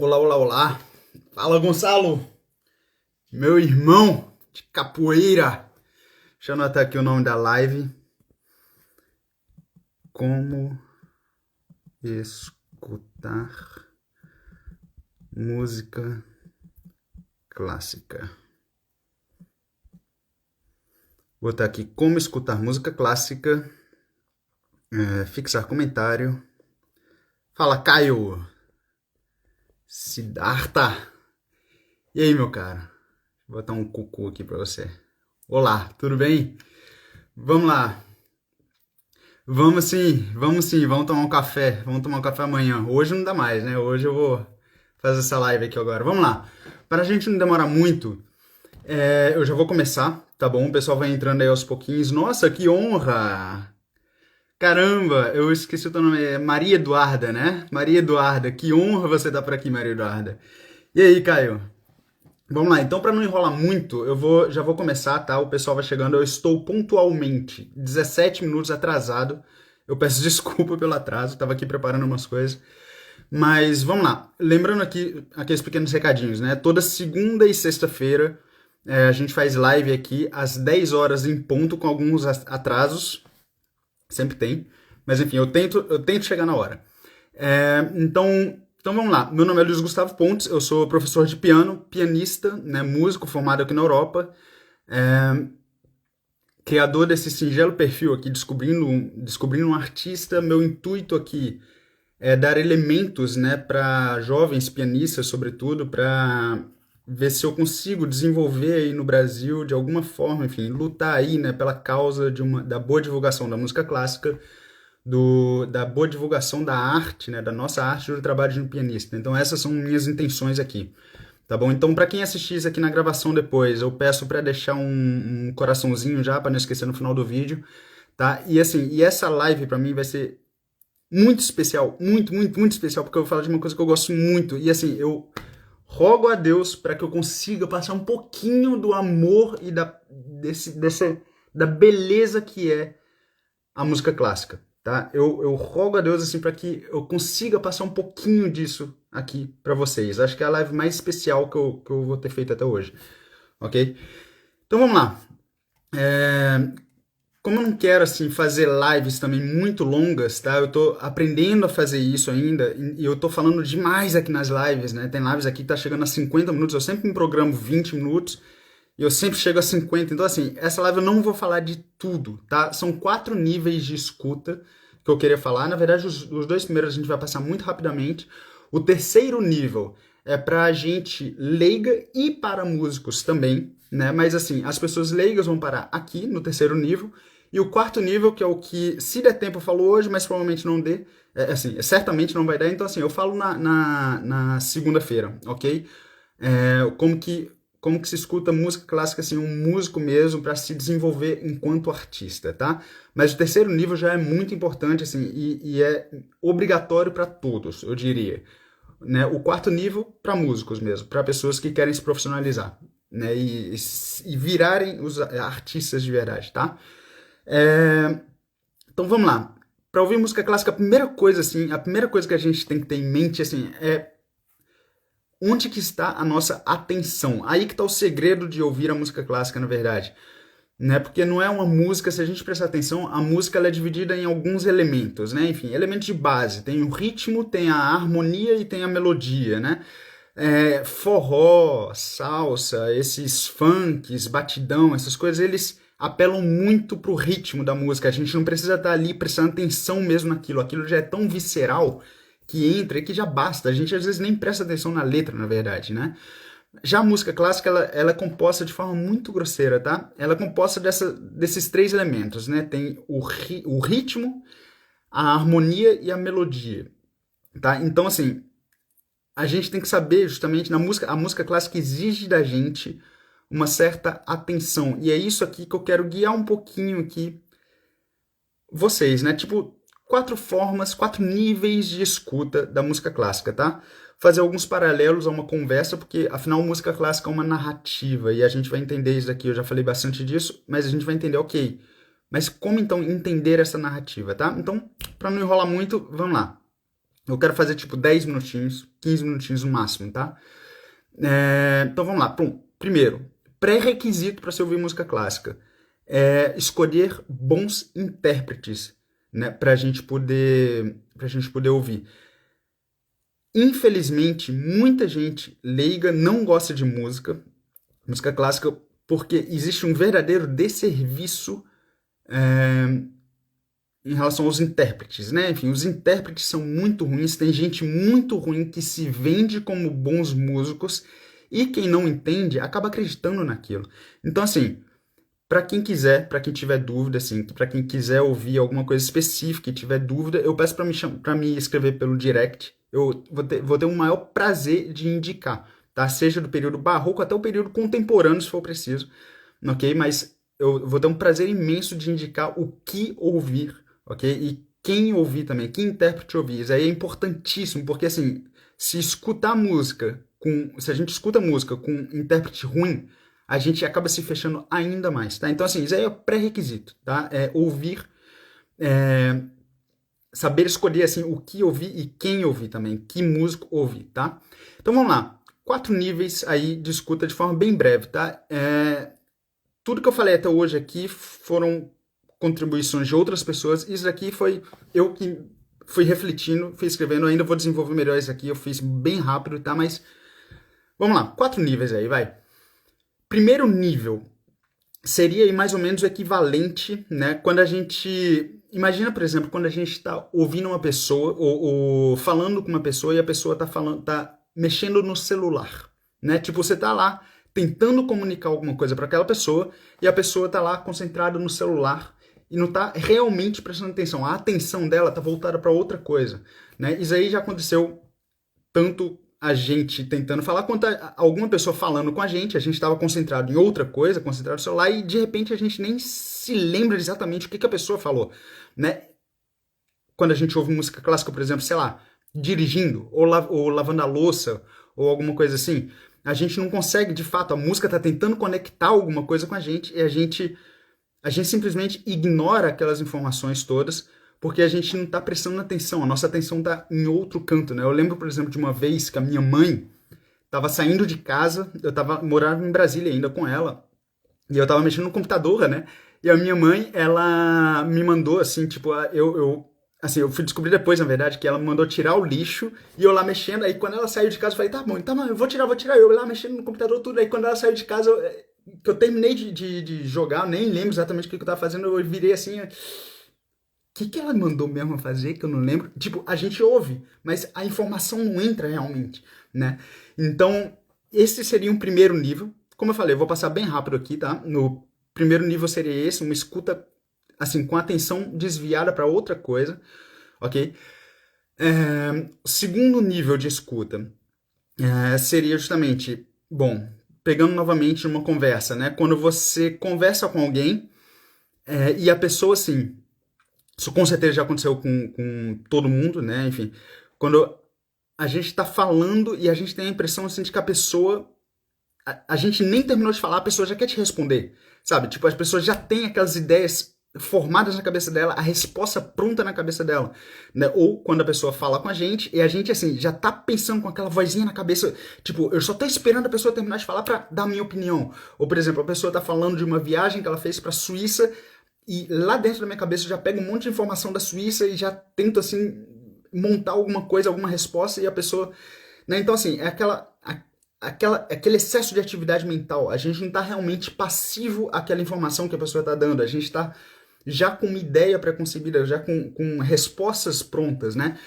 Olá, olá, olá. Fala, Gonçalo, meu irmão de capoeira. Deixa eu anotar aqui o nome da live. Como escutar música clássica. Vou botar aqui como escutar música clássica. Fixar comentário. Fala, Caio. Siddhartha. E aí, meu cara? Vou botar um cucu aqui pra você. Olá, tudo bem? Vamos lá. Vamos sim, vamos tomar um café amanhã. Hoje não dá mais, né? Hoje eu vou fazer essa live aqui agora. Vamos lá. Para a gente não demorar muito, eu já vou começar, tá bom? O pessoal vai entrando aí aos pouquinhos. Nossa, que honra! Caramba, eu esqueci o teu nome, é Maria Eduarda, né? Maria Eduarda, que honra você estar por aqui, Maria Eduarda. E aí, Caio? Vamos lá, então para não enrolar muito, já vou começar, tá? O pessoal vai chegando, eu estou pontualmente 17 minutos atrasado. Eu peço desculpa pelo atraso, estava aqui preparando umas coisas. Mas vamos lá, lembrando aqui aqueles pequenos recadinhos, né? Toda segunda e sexta-feira a gente faz live aqui às 10 horas em ponto, com alguns atrasos, sempre tem. Mas enfim, eu tento chegar na hora. Então vamos lá, meu nome é Luiz Gustavo Pontes, eu sou professor de piano, pianista, né, músico formado aqui na Europa, criador desse singelo perfil aqui, descobrindo um artista. Meu intuito aqui é dar elementos, né, para jovens pianistas, sobretudo, para ver se eu consigo desenvolver aí no Brasil de alguma forma, enfim, lutar aí, né, pela causa da boa divulgação da música clássica, da boa divulgação da arte, né, da nossa arte do trabalho de um pianista. Então essas são minhas intenções aqui, tá bom? Então para quem assistir isso aqui na gravação depois, eu peço para deixar um coraçãozinho já, para não esquecer no final do vídeo, tá? E assim, essa live para mim vai ser muito especial, muito, muito, muito especial, porque eu vou falar de uma coisa que eu gosto muito, e assim, eu rogo a Deus para que eu consiga passar um pouquinho do amor e da beleza que é a música clássica, tá? Eu rogo a Deus assim para que eu consiga passar um pouquinho disso aqui para vocês. Acho que é a live mais especial que eu vou ter feito até hoje, ok? Então vamos lá. Como eu não quero assim fazer lives também muito longas, tá? Eu tô aprendendo a fazer isso ainda e eu tô falando demais aqui nas lives, né? Tem lives aqui que tá chegando a 50 minutos, eu sempre me programo 20 minutos e eu sempre chego a 50. Então assim, essa live eu não vou falar de tudo, tá? São 4 níveis de escuta que eu queria falar. Na verdade, os dois primeiros a gente vai passar muito rapidamente. O terceiro nível é pra gente leiga e para músicos também, né? Mas assim, as pessoas leigas vão parar aqui no terceiro nível. E o quarto nível, que é o que, se der tempo, eu falo hoje, mas provavelmente não dê. Certamente não vai dar. Então, assim, eu falo na segunda-feira, ok? Como que se escuta música clássica, assim, um músico mesmo, para se desenvolver enquanto artista, tá? Mas o terceiro nível já é muito importante, assim, e é obrigatório para todos, eu diria. Né? O quarto nível, para músicos mesmo, para pessoas que querem se profissionalizar, né? E virarem os artistas de verdade, tá? Então vamos lá. Para ouvir música clássica, a primeira coisa que a gente tem que ter em mente assim é onde que está a nossa atenção. Aí que está o segredo de ouvir a música clássica, na verdade. Né? Porque não é uma música, se a gente prestar atenção, a música ela é dividida em alguns elementos, né? Enfim, elementos de base. Tem o ritmo, tem a harmonia e tem a melodia, né? Forró, salsa, esses funks, batidão, essas coisas, eles apelam muito pro ritmo da música. A gente não precisa estar ali prestando atenção mesmo naquilo. Aquilo já é tão visceral que entra e que já basta. A gente às vezes nem presta atenção na letra, na verdade, né? Já a música clássica, ela é composta de forma muito grosseira, tá? Ela é composta desses três elementos, né? Tem o ritmo, a harmonia e a melodia, tá? Então, assim, a gente tem que saber justamente a música clássica exige da gente uma certa atenção. E é isso aqui que eu quero guiar um pouquinho aqui vocês, né? Tipo, 4 níveis de escuta da música clássica, tá? Fazer alguns paralelos a uma conversa, porque afinal música clássica é uma narrativa e a gente vai entender isso aqui. Eu já falei bastante disso, mas a gente vai entender, ok. Mas como então entender essa narrativa, tá? Então, para não enrolar muito, vamos lá. Eu quero fazer tipo 10 minutinhos, 15 minutinhos no máximo, tá? Então vamos lá. Primeiro, pré-requisito para você ouvir música clássica é escolher bons intérpretes, né, para a gente poder ouvir. Infelizmente, muita gente leiga não gosta de música clássica, porque existe um verdadeiro desserviço em relação aos intérpretes, né? Enfim, os intérpretes são muito ruins, tem gente muito ruim que se vende como bons músicos e quem não entende acaba acreditando naquilo. Então, assim, para quem quiser, para quem tiver dúvida, assim, para quem quiser ouvir alguma coisa específica e tiver dúvida, eu peço para me escrever pelo direct. Eu vou ter o maior prazer de indicar, tá? Seja do período barroco até o período contemporâneo, se for preciso, ok? Mas eu vou ter um prazer imenso de indicar o que ouvir, ok? E quem ouvir também, que intérprete ouvir. Isso aí é importantíssimo, porque assim, se a gente escuta música com intérprete ruim, a gente acaba se fechando ainda mais, tá? Então assim, isso aí é pré-requisito, tá? É ouvir, saber escolher assim o que ouvir e quem ouvir também, que músico ouvir, tá? Então vamos lá, 4 níveis aí de escuta de forma bem breve, tá? Tudo que eu falei até hoje aqui foram contribuições de outras pessoas. Isso aqui foi eu que fui refletindo, fui escrevendo. Eu ainda vou desenvolver melhor isso aqui. Eu fiz bem rápido, tá? Mas vamos lá, 4 níveis aí, vai. Primeiro nível seria aí mais ou menos o equivalente, né? Quando a gente... Imagina, por exemplo, quando a gente está ouvindo uma pessoa ou falando com uma pessoa e a pessoa tá mexendo no celular, né? Tipo, você tá lá tentando comunicar alguma coisa para aquela pessoa e a pessoa tá lá concentrada no celular e não tá realmente prestando atenção. A atenção dela tá voltada para outra coisa, né? Isso aí já aconteceu tanto a gente tentando falar quanto alguma pessoa falando com a gente estava concentrado em outra coisa, concentrado no celular e de repente a gente nem se lembra exatamente o que a pessoa falou, né? Quando a gente ouve música clássica, por exemplo, sei lá, dirigindo ou lavando a louça ou alguma coisa assim, a gente não consegue, de fato, a música está tentando conectar alguma coisa com a gente e a gente simplesmente ignora aquelas informações todas porque a gente não está prestando atenção, a nossa atenção está em outro canto, né? Eu lembro, por exemplo, de uma vez que a minha mãe estava saindo de casa, morava em Brasília ainda com ela, e eu estava mexendo no computador, né? E a minha mãe, ela me mandou, assim, tipo, eu fui descobrir depois, na verdade, que ela me mandou tirar o lixo e eu lá mexendo. Aí quando ela saiu de casa, eu falei, tá bom, então eu vou tirar. Eu lá mexendo no computador, tudo. Aí quando ela saiu de casa, que eu terminei de jogar, eu nem lembro exatamente o que eu tava fazendo, eu virei assim, que ela mandou mesmo fazer, que eu não lembro. Tipo, a gente ouve, mas a informação não entra realmente, né? Então, esse seria um primeiro nível. Como eu falei, eu vou passar bem rápido aqui, tá? No primeiro nível seria esse, uma escuta, assim, com atenção desviada para outra coisa, ok? Segundo nível de escuta seria justamente, bom, pegando novamente uma conversa, né? Quando você conversa com alguém e a pessoa, assim, isso com certeza já aconteceu com todo mundo, né? Enfim, quando a gente está falando e a gente tem a impressão assim, de que a pessoa... A gente nem terminou de falar, a pessoa já quer te responder, sabe? Tipo, as pessoas já têm aquelas ideias formadas na cabeça dela, a resposta pronta na cabeça dela, né? Ou quando a pessoa fala com a gente e a gente, assim, já tá pensando com aquela vozinha na cabeça, tipo, eu só tô esperando a pessoa terminar de falar pra dar a minha opinião. Ou, por exemplo, a pessoa tá falando de uma viagem que ela fez pra Suíça e lá dentro da minha cabeça eu já pego um monte de informação da Suíça e já tento, assim, montar alguma coisa, alguma resposta e a pessoa... Né? Então, assim, é aquele excesso de atividade mental. A gente não está realmente passivo àquela informação que a pessoa está dando. A gente está já com uma ideia pré-concebida, já com respostas prontas, né?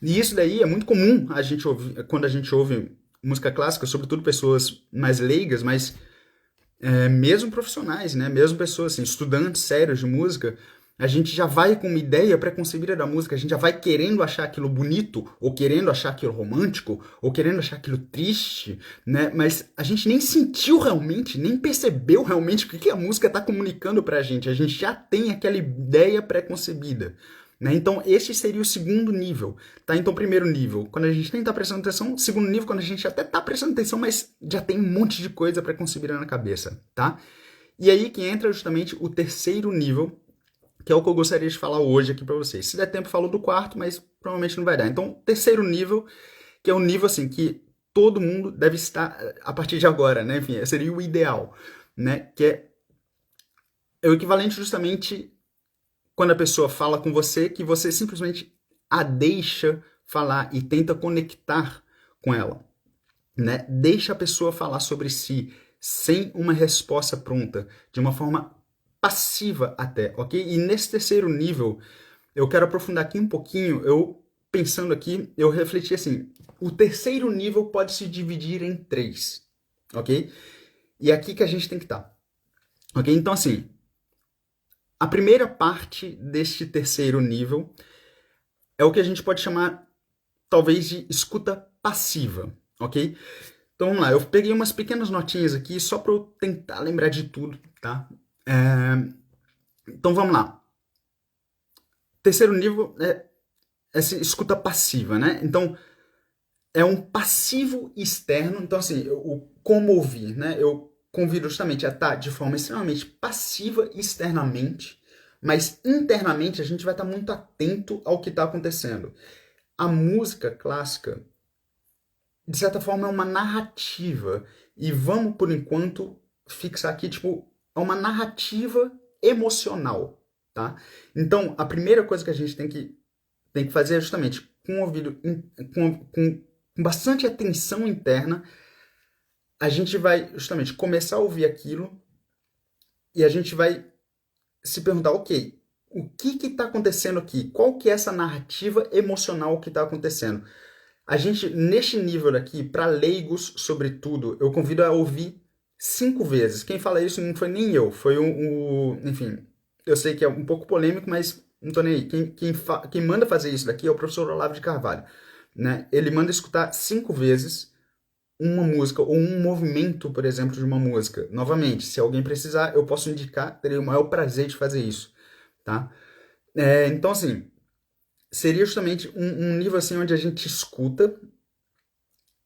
E isso daí é muito comum a gente ouvir, quando a gente ouve música clássica, sobretudo pessoas mais leigas, mas mesmo profissionais, né? Mesmo pessoas, assim, estudantes sérios de música, a gente já vai com uma ideia pré-concebida da música, a gente já vai querendo achar aquilo bonito, ou querendo achar aquilo romântico, ou querendo achar aquilo triste, né? Mas a gente nem sentiu realmente, nem percebeu realmente o que a música está comunicando pra gente. A gente já tem aquela ideia pré-concebida, né? Então, esse seria o segundo nível, tá? Então, primeiro nível, quando a gente nem tá prestando atenção. Segundo nível, quando a gente até tá prestando atenção, mas já tem um monte de coisa pré-concebida na cabeça, tá? E aí que entra justamente o terceiro nível, que é o que eu gostaria de falar hoje aqui para vocês. Se der tempo, eu falo do quarto, mas provavelmente não vai dar. Então, terceiro nível, que é um nível assim que todo mundo deve estar a partir de agora, né? Enfim, seria o ideal, né? Que é o equivalente justamente quando a pessoa fala com você, que você simplesmente a deixa falar e tenta conectar com ela, né? Deixa a pessoa falar sobre si sem uma resposta pronta, de uma forma passiva até, ok? E nesse terceiro nível, eu quero aprofundar aqui um pouquinho, eu pensando aqui, eu refleti assim, o terceiro nível pode se dividir em três, ok? E é aqui que a gente tem que estar, ok? Então assim, a primeira parte deste terceiro nível é o que a gente pode chamar, talvez, de escuta passiva, ok? Então vamos lá, eu peguei umas pequenas notinhas aqui só para eu tentar lembrar de tudo, tá? Então vamos lá. Terceiro nível é essa escuta passiva, né? Então é um passivo externo, então assim, o como ouvir, né? Eu convido justamente a estar de forma extremamente passiva externamente, mas internamente a gente vai estar muito atento ao que está acontecendo. A música clássica, de certa forma, é uma narrativa. E vamos, por enquanto, fixar aqui, tipo, é uma narrativa emocional, tá? Então, a primeira coisa que a gente tem que fazer é justamente, com o ouvido, com bastante atenção interna, a gente vai justamente começar a ouvir aquilo e a gente vai se perguntar, ok, o que está acontecendo aqui? Qual que é essa narrativa emocional que está acontecendo? A gente, neste nível aqui, para leigos, sobretudo, eu convido a ouvir 5 vezes. Quem fala isso não foi nem eu, foi enfim, eu sei que é um pouco polêmico, mas não tô nem aí. Quem manda fazer isso daqui é o professor Olavo de Carvalho, né? Ele manda escutar 5 vezes uma música, ou um movimento, por exemplo, de uma música. Novamente, se alguém precisar, eu posso indicar, terei o maior prazer de fazer isso, tá? Então, assim, seria justamente um nível assim onde a gente escuta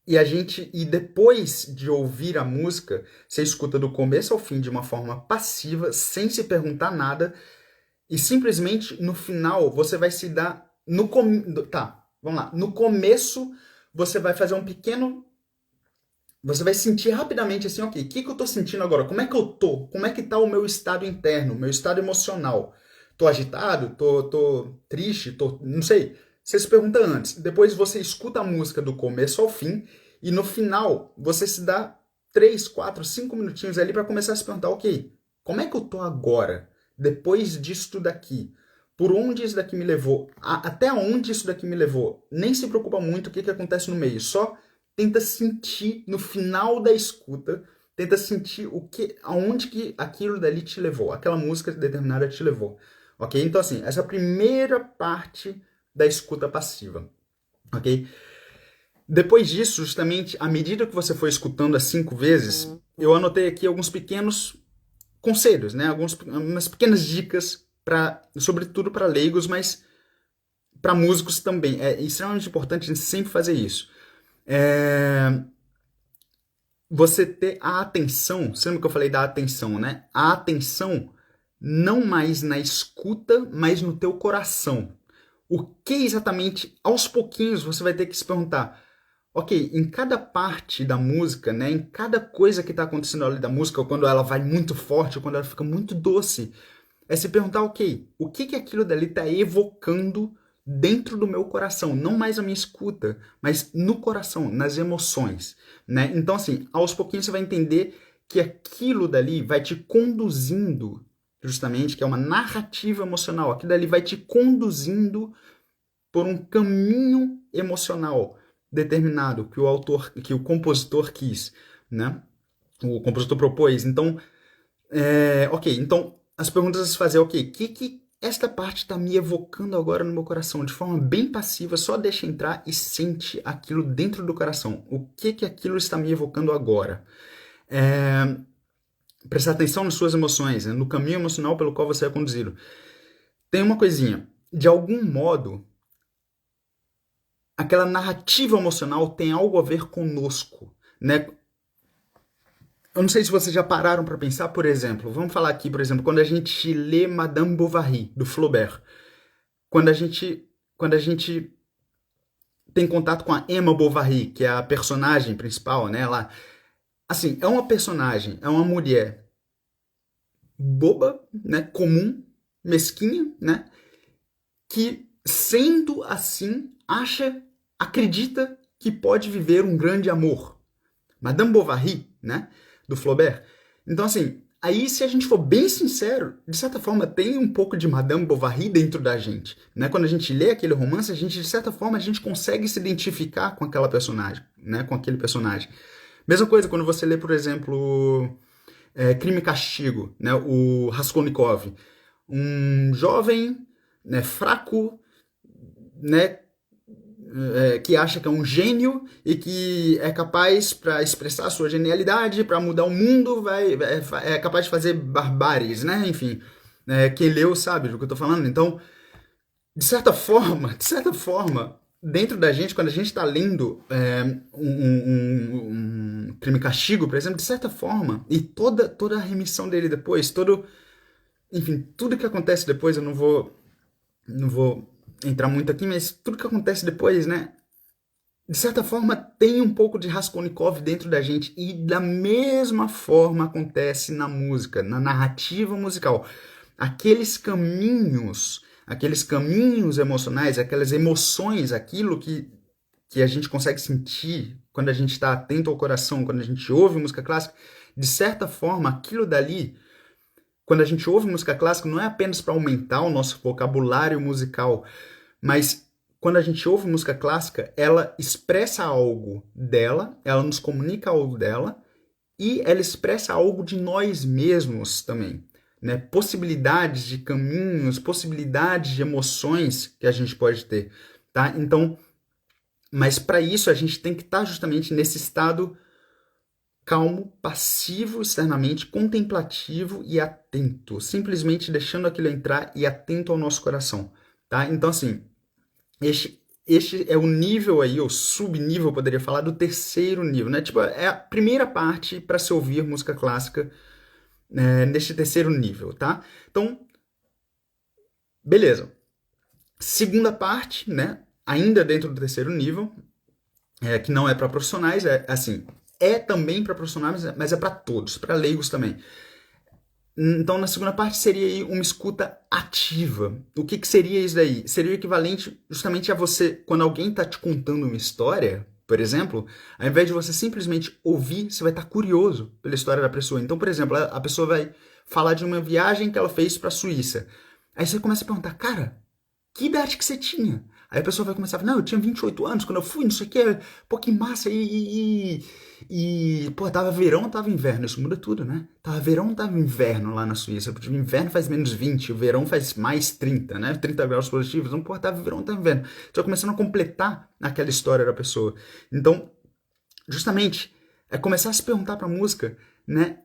e depois de ouvir a música, você escuta do começo ao fim de uma forma passiva, sem se perguntar nada, e simplesmente no final você vai se dar tá, vamos lá. No começo você vai fazer um pequeno, você vai sentir rapidamente assim, ok, o que eu tô sentindo agora? Como é que eu tô? Como é que tá o meu estado interno, meu estado emocional? Tô agitado? Tô triste? Não sei. Você se pergunta antes. Depois você escuta a música do começo ao fim e no final você se dá 3, 4, 5 minutinhos ali para começar a se perguntar, ok, como é que eu tô agora? Depois disso daqui? Por onde isso daqui me levou? Até onde isso daqui me levou? Nem se preocupa muito o que acontece no meio. Só tenta sentir no final da escuta, tenta sentir aonde que aquilo dali te levou, aquela música determinada te levou, ok? Então assim, essa é a primeira parte da escuta passiva, ok? Depois disso, justamente, à medida que você for escutando as 5 vezes, eu anotei aqui alguns pequenos conselhos, né? Algumas pequenas dicas sobretudo para leigos, mas para músicos também. É extremamente importante a gente sempre fazer isso. Você ter a atenção, lembra que eu falei da atenção, né? A atenção não mais na escuta, mas no teu coração. O que exatamente, aos pouquinhos, você vai ter que se perguntar, ok, em cada parte da música, né, em cada coisa que está acontecendo ali da música, ou quando ela vai muito forte, ou quando ela fica muito doce, é se perguntar, ok, o que aquilo dali está evocando dentro do meu coração, não mais a minha escuta, mas no coração, nas emoções, né? Então, assim, aos pouquinhos você vai entender que aquilo dali vai te conduzindo, justamente, que é uma narrativa emocional, aquilo dali vai te conduzindo por um caminho emocional determinado que o compositor quis, né? O compositor propôs. Então, ok, então as perguntas a se fazer, ok, o que esta parte está me evocando agora no meu coração? De forma bem passiva, só deixa entrar e sente aquilo dentro do coração. O que aquilo está me evocando agora? Prestar atenção nas suas emoções, né? No caminho emocional pelo qual você é conduzido. Tem uma coisinha, de algum modo, aquela narrativa emocional tem algo a ver conosco, né? eu não sei se vocês já pararam para pensar, por exemplo, vamos falar aqui, por exemplo, quando a gente lê Madame Bovary, do Flaubert, quando a gente tem contato com a Emma Bovary, que é a personagem principal, né? Ela, assim, é uma personagem, é uma mulher boba, né? Comum, mesquinha, né? Que, sendo assim, acredita que pode viver um grande amor. Madame Bovary, né? Do Flaubert. Então, assim, aí se a gente for bem sincero, de certa forma tem um pouco de Madame Bovary dentro da gente, né? Quando a gente lê aquele romance, a gente, de certa forma, a gente consegue se identificar com aquela personagem, né? Com aquele personagem. Mesma coisa quando você lê, por exemplo, Crime e Castigo, né? O Raskolnikov. Um jovem, né, fraco, né, que acha que é um gênio e que é capaz, para expressar a sua genialidade, para mudar o mundo, é capaz de fazer barbáries, né? Enfim, quem leu sabe do que eu tô falando. Então, de certa forma, dentro da gente, quando a gente está lendo um Crime e Castigo, por exemplo, de certa forma, e toda a remissão dele depois, enfim, tudo que acontece depois, eu não vou entrar muito aqui, mas tudo que acontece depois, né? De certa forma, tem um pouco de Raskolnikov dentro da gente. E da mesma forma acontece na música, na narrativa musical. Aqueles caminhos emocionais, aquelas emoções, aquilo que a gente consegue sentir quando a gente está atento ao coração, quando a gente ouve música clássica, de certa forma, aquilo dali, quando a gente ouve música clássica, não é apenas para aumentar o nosso vocabulário musical, mas quando a gente ouve música clássica, ela expressa algo dela, ela nos comunica algo dela e ela expressa algo de nós mesmos também, né? Possibilidades de caminhos, possibilidades de emoções que a gente pode ter, tá? Então, mas para isso a gente tem que estar justamente nesse estado calmo, passivo externamente, contemplativo e atento, simplesmente deixando aquilo entrar e atento ao nosso coração, tá? Então, assim, este é o nível aí, o subnível, eu poderia falar, do terceiro nível, né? Tipo, é a primeira parte para se ouvir música clássica, neste terceiro nível, tá? Então, beleza. Segunda parte, né? Ainda dentro do terceiro nível, que não é para profissionais, assim, é também para profissionais, mas é para todos, para leigos também. Então, na segunda parte seria aí uma escuta ativa. O que seria isso daí? Seria o equivalente justamente a você, quando alguém está te contando uma história, por exemplo, ao invés de você simplesmente ouvir, você vai estar curioso pela história da pessoa. Então, por exemplo, a pessoa vai falar de uma viagem que ela fez para a Suíça. Aí você começa a perguntar, cara, que idade que você tinha? Aí a pessoa vai começar a falar, não, eu tinha 28 anos quando eu fui, não sei o que, pô, que massa, pô, tava verão, tava inverno, isso muda tudo, né? Tava verão, tava inverno lá na Suíça, porque o inverno faz menos 20, o verão faz mais 30, né? 30 graus positivos, então, pô, tava verão, tava inverno. Você vai começando a completar aquela história da pessoa. Então, justamente, é começar a se perguntar pra música, né?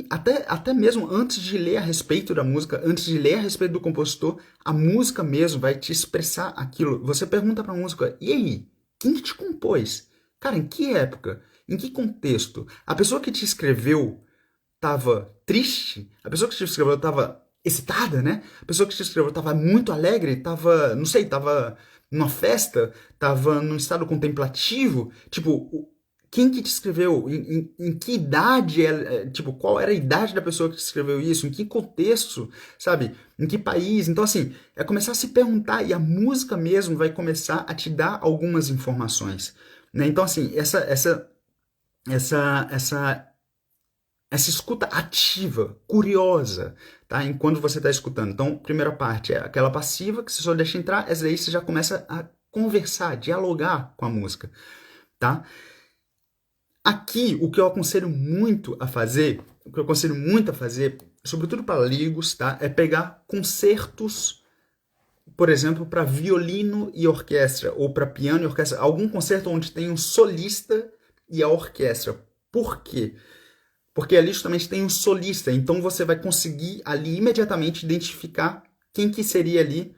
Até mesmo antes de ler a respeito da música, antes de ler a respeito do compositor, a música mesmo vai te expressar aquilo. Você pergunta pra música, e aí? Quem que te compôs? Cara, em que época? Em que contexto? A pessoa que te escreveu estava triste? A pessoa que te escreveu estava excitada, né? A pessoa que te escreveu estava muito alegre? Estava, não sei, estava numa festa? Estava num estado contemplativo? Tipo, quem que te escreveu? Em que idade, tipo, qual era a idade da pessoa que te escreveu isso? Em que contexto, sabe? Em que país? Então, assim, é começar a se perguntar e a música mesmo vai começar a te dar algumas informações, né? Então, assim, essa escuta ativa, curiosa, tá? Enquanto você está escutando. Então, primeira parte é aquela passiva que você só deixa entrar, essa daí você já começa a conversar, dialogar com a música, tá? Aqui, o que eu aconselho muito a fazer, sobretudo para leigos, tá? É pegar concertos, por exemplo, para violino e orquestra, ou para piano e orquestra, algum concerto onde tem um solista e a orquestra. Por quê? Porque ali justamente tem um solista, então você vai conseguir ali imediatamente identificar quem que seria ali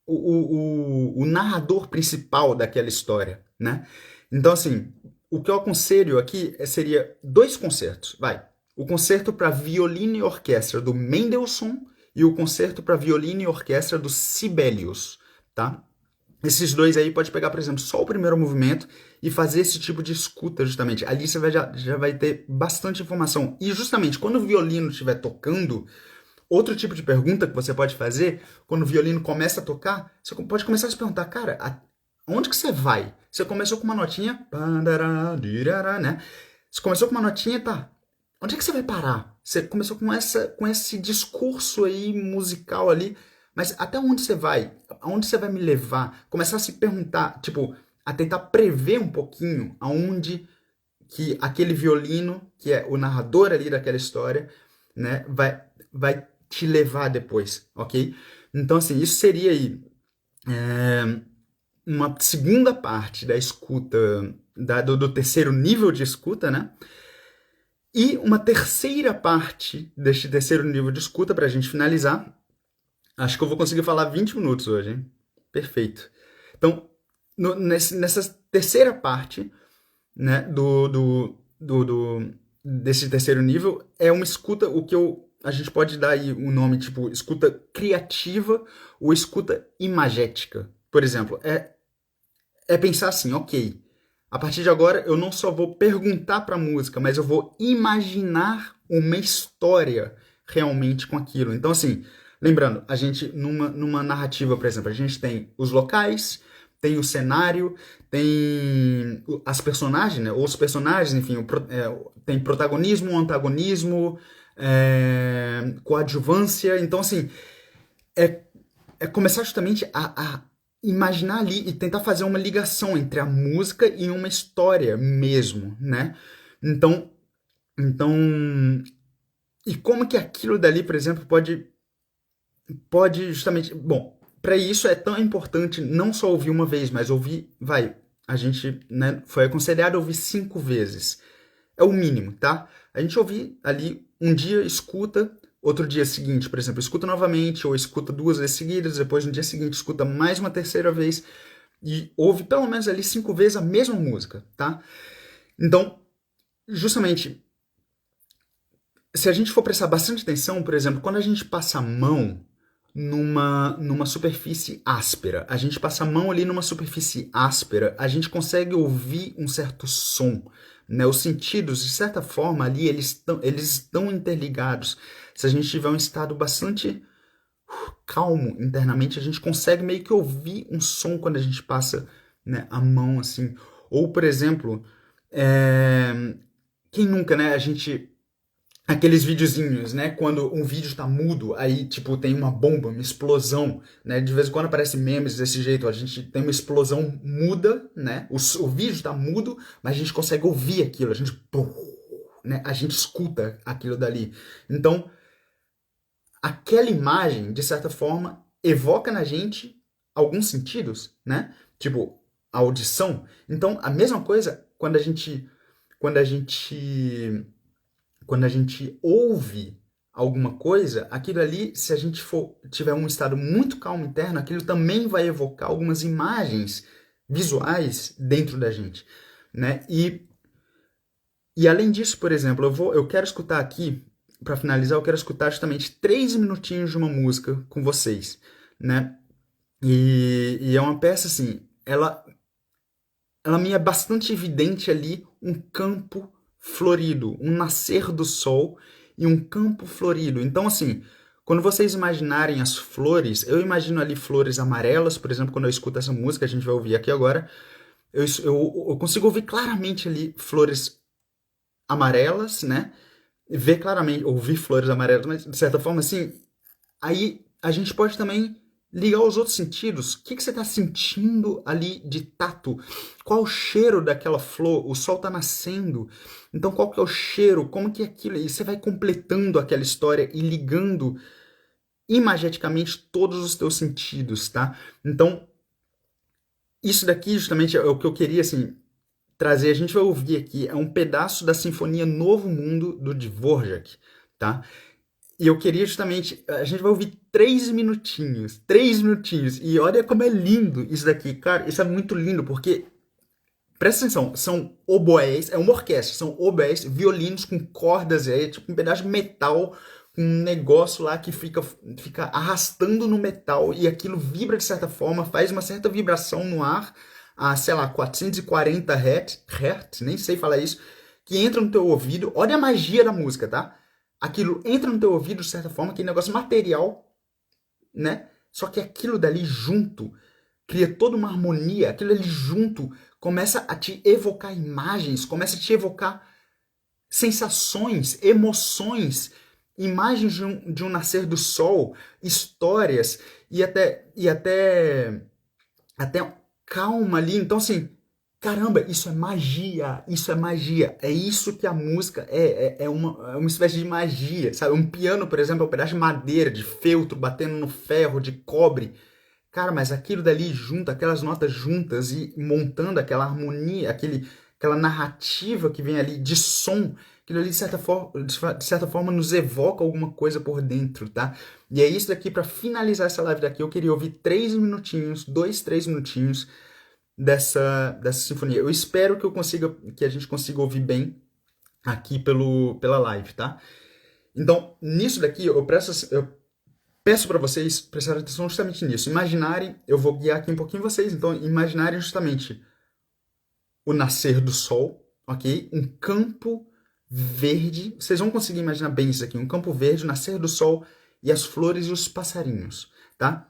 o narrador principal daquela história, né? Então, assim, o que eu aconselho aqui seria dois concertos. Vai. O concerto para violino e orquestra do Mendelssohn e o concerto para violino e orquestra do Sibelius, tá? Esses dois aí pode pegar, por exemplo, só o primeiro movimento e fazer esse tipo de escuta, justamente. Ali você já vai ter bastante informação. E justamente quando o violino estiver tocando, outro tipo de pergunta que você pode fazer, quando o violino começa a tocar, você pode começar a se perguntar, cara, onde que você vai? Você começou com uma notinha, né? Você começou com uma notinha, tá? Onde é que você vai parar? Você começou com esse discurso aí musical ali, mas até onde você vai? Aonde você vai me levar? Começar a se perguntar, tipo, a tentar prever um pouquinho aonde que aquele violino, que é o narrador ali daquela história, né, vai te levar depois, ok? Então, assim, isso seria aí uma segunda parte da escuta, do terceiro nível de escuta, né? E uma terceira parte deste terceiro nível de escuta, para a gente finalizar. Acho que eu vou conseguir falar 20 minutos hoje, hein? Perfeito. Então, nessa terceira parte, né, desse terceiro nível, é uma escuta, a gente pode dar aí um nome tipo escuta criativa ou escuta imagética. Por exemplo, é pensar assim, ok, a partir de agora eu não só vou perguntar para a música, mas eu vou imaginar uma história realmente com aquilo. Então, assim, lembrando, a gente, numa narrativa, por exemplo, a gente tem os locais, tem o cenário, tem as personagens, né? Ou os personagens, enfim, tem protagonismo, antagonismo, coadjuvância. Então, assim, é, é começar justamente a imaginar ali e tentar fazer uma ligação entre a música e uma história mesmo, né? Então, então, e como que aquilo dali, por exemplo, pode justamente, bom, para isso é tão importante não só ouvir uma vez, mas ouvir, a gente, né, foi aconselhado a ouvir 5 vezes. É o mínimo, tá? A gente ouvir ali um dia, escuta, outro dia seguinte, por exemplo, escuta novamente, ou escuta 2 vezes seguidas, depois no dia seguinte escuta mais uma terceira vez, e ouve pelo menos ali 5 vezes a mesma música, tá? Então, justamente, se a gente for prestar bastante atenção, por exemplo, quando a gente passa a mão numa superfície áspera, a gente passa a mão ali numa superfície áspera, a gente consegue ouvir um certo som, né? Os sentidos, de certa forma, ali eles estão interligados. Se a gente tiver um estado bastante calmo internamente, a gente consegue meio que ouvir um som quando a gente passa, né, a mão assim. Ou, por exemplo, quem nunca, né? A gente aqueles videozinhos, né? Quando um vídeo tá mudo, aí, tipo, tem uma bomba, uma explosão, né? De vez em quando aparecem memes desse jeito, a gente tem uma explosão muda, né? O vídeo tá mudo, mas a gente consegue ouvir aquilo, a gente, pum, né? A gente escuta aquilo dali. Então, aquela imagem, de certa forma, evoca na gente alguns sentidos, né? Tipo, a audição. Então, a mesma coisa quando a gente quando a gente ouve alguma coisa, aquilo ali, se a gente tiver um estado muito calmo interno, aquilo também vai evocar algumas imagens visuais dentro da gente, né? E além disso, por exemplo, eu quero escutar aqui, para finalizar, eu quero escutar justamente 3 minutinhos de uma música com vocês, né? E é uma peça assim, ela me é bastante evidente ali um campo florido, um nascer do sol e um campo florido. Então, assim, quando vocês imaginarem as flores, eu imagino ali flores amarelas, por exemplo, quando eu escuto essa música, a gente vai ouvir aqui agora, eu consigo ouvir claramente ali flores amarelas, né? Ver claramente, ouvir flores amarelas, mas de certa forma, assim, aí a gente pode também ligar os outros sentidos. O que você está sentindo ali de tato? Qual o cheiro daquela flor? O sol está nascendo. Então, qual que é o cheiro? Como que é aquilo? E você vai completando aquela história e ligando imageticamente todos os teus sentidos, tá? Então, isso daqui justamente é o que eu queria, assim, trazer. A gente vai ouvir aqui, é um pedaço da Sinfonia Novo Mundo, do Dvorak, tá? E eu queria justamente. A gente vai ouvir 3 minutinhos. 3 minutinhos. E olha como é lindo isso daqui. Cara, isso é muito lindo, porque Presta atenção, são oboés, é uma orquestra, são oboés, violinos com cordas, tipo um pedaço de metal, com um negócio lá que fica arrastando no metal e aquilo vibra de certa forma, faz uma certa vibração no ar, a, sei lá, 440 Hz, nem sei falar isso, que entra no teu ouvido. Olha a magia da música, tá? Aquilo entra no teu ouvido de certa forma, aquele negócio material, né? Só que aquilo dali junto cria toda uma harmonia, aquilo ali junto começa a te evocar imagens, começa a te evocar sensações, emoções, imagens de um nascer do sol, histórias e até calma ali. Então, assim, caramba, isso é magia, isso é magia. É isso que a música é uma espécie de magia, sabe? Um piano, por exemplo, é um pedaço de madeira, de feltro, batendo no ferro, de cobre. Cara, mas aquilo dali junto, aquelas notas juntas e montando aquela harmonia, aquela narrativa que vem ali de som, aquilo ali de certa forma nos evoca alguma coisa por dentro, tá? E é isso daqui, para finalizar essa live daqui, eu queria ouvir 3 minutinhos, 2, 3 minutinhos dessa sinfonia. Eu espero que a gente consiga ouvir bem aqui pela live, tá? Então, nisso daqui, eu peço para vocês prestarem atenção justamente nisso. Imaginarem, eu vou guiar aqui um pouquinho vocês, então imaginarem justamente o nascer do sol, ok? Um campo verde, vocês vão conseguir imaginar bem isso aqui, um campo verde, o nascer do sol e as flores e os passarinhos, tá?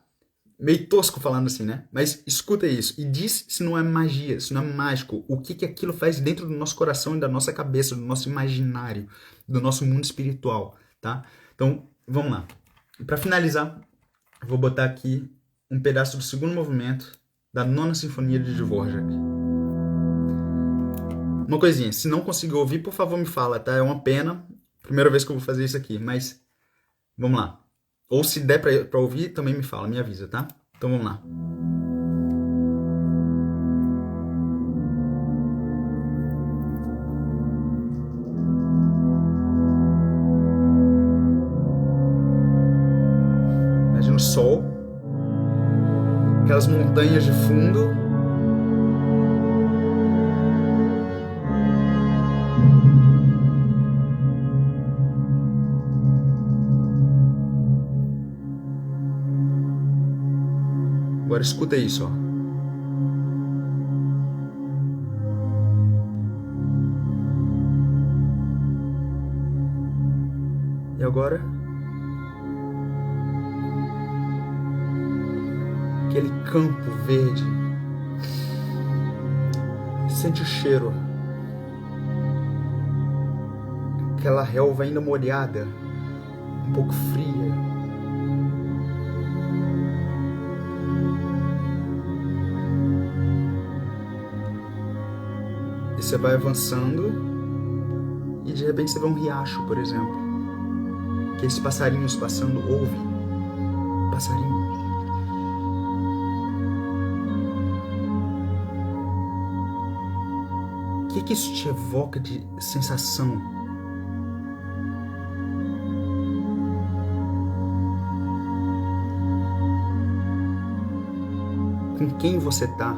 Meio tosco falando assim, né? Mas escuta isso e diz se não é magia, se não é mágico, o que aquilo faz dentro do nosso coração e da nossa cabeça, do nosso imaginário, do nosso mundo espiritual, tá? Então, vamos lá. Para finalizar, vou botar aqui um pedaço do segundo movimento da Nona Sinfonia de Dvorak. Uma coisinha, se não conseguir ouvir, por favor me fala, tá? É uma pena, primeira vez que eu vou fazer isso aqui, mas vamos lá. Ou se der pra ouvir, também me fala, me avisa, tá? Então vamos lá. Imagina o sol, aquelas montanhas de fundo. Agora escuta isso, ó. E agora? Aquele campo verde. Sente o cheiro. Aquela relva ainda molhada, um pouco fria. E você vai avançando e de repente você vê um riacho, por exemplo. Aqueles passarinhos passando, ouve. Passarinho. O que isso te evoca de sensação? Com quem você tá?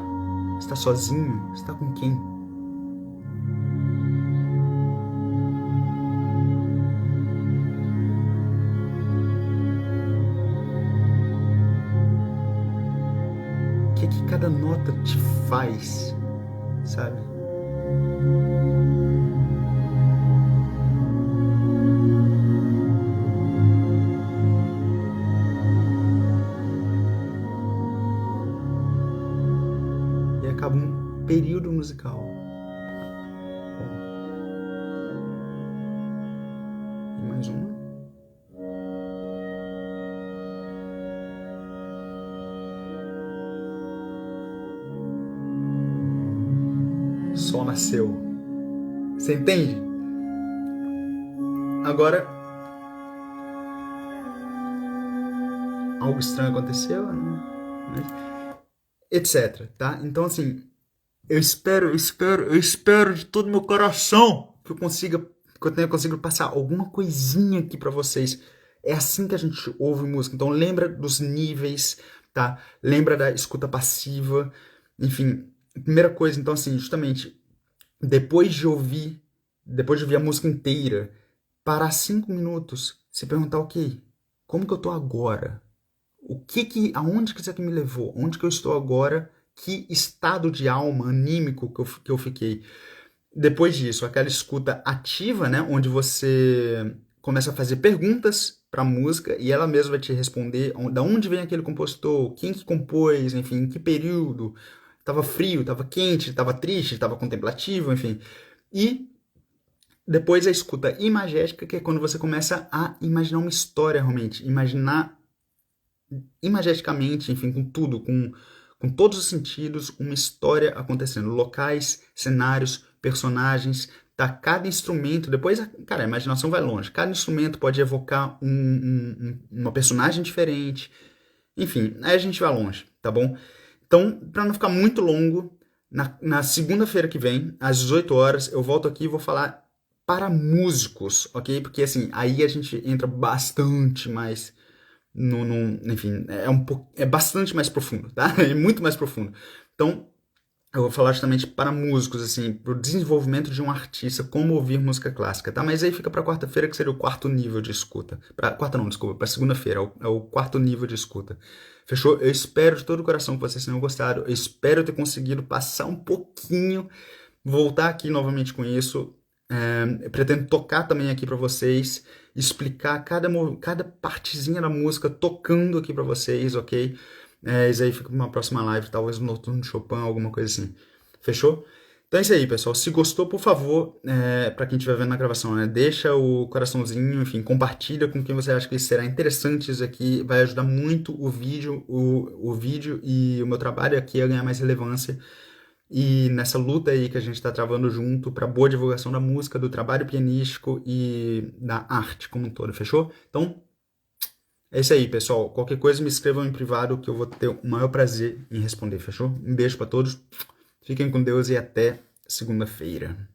Você tá sozinho? Você tá com quem? O que cada nota te faz, sabe? E acaba um período musical. E mais uma. O sol nasceu. Você entende? Agora, algo estranho aconteceu, né? Etc, tá? Então, assim, eu espero de todo meu coração que eu tenha conseguido passar alguma coisinha aqui pra vocês. É assim que a gente ouve música. Então, lembra dos níveis, tá? Lembra da escuta passiva. Enfim, Primeira coisa, então, assim, justamente, depois de ouvir, depois de ouvir a música inteira, parar 5 minutos, se perguntar, ok, como que eu tô agora? Aonde que isso aqui me levou? Onde que eu estou agora? Que estado de alma, anímico que eu fiquei? Depois disso, aquela escuta ativa, né, onde você começa a fazer perguntas para a música e ela mesma vai te responder da onde vem aquele compositor, quem que compôs, enfim, em que período, estava frio, estava quente, estava triste, estava contemplativo, enfim. E depois a escuta imagética, que é quando você começa a imaginar uma história realmente, imaginar imageticamente, enfim, com tudo, com todos os sentidos, uma história acontecendo. Locais, cenários, personagens, tá? Cada instrumento, depois, cara, a imaginação vai longe. Cada instrumento pode evocar uma personagem diferente. Enfim, aí a gente vai longe, tá bom? Então, para não ficar muito longo, na segunda-feira que vem, às 18 horas, eu volto aqui e vou falar para músicos, ok? Porque assim, aí a gente entra bastante mais enfim, é bastante mais profundo, tá? É muito mais profundo. Então, eu vou falar justamente para músicos, assim, para o desenvolvimento de um artista, como ouvir música clássica, tá? Mas aí fica para quarta-feira, que seria o quarto nível de escuta. Para quarta não, desculpa, para segunda-feira, é o quarto nível de escuta. Fechou? Eu espero de todo o coração que vocês tenham gostado. Eu espero ter conseguido passar um pouquinho, voltar aqui novamente com isso. Eu pretendo tocar também aqui para vocês, explicar cada partezinha da música tocando aqui para vocês, ok? Isso aí fica para uma próxima live, talvez um Noturno de Chopin, alguma coisa assim. Fechou? Então é isso aí, pessoal. Se gostou, por favor, para quem estiver vendo na gravação, né, deixa o coraçãozinho, enfim, compartilha com quem você acha que será interessante isso aqui. Vai ajudar muito o vídeo e o meu trabalho aqui a ganhar mais relevância. E nessa luta aí que a gente está travando junto para boa divulgação da música, do trabalho pianístico e da arte como um todo, fechou? Então, é isso aí, pessoal. Qualquer coisa me escrevam em privado que eu vou ter o maior prazer em responder, fechou? Um beijo para todos, fiquem com Deus e até segunda-feira.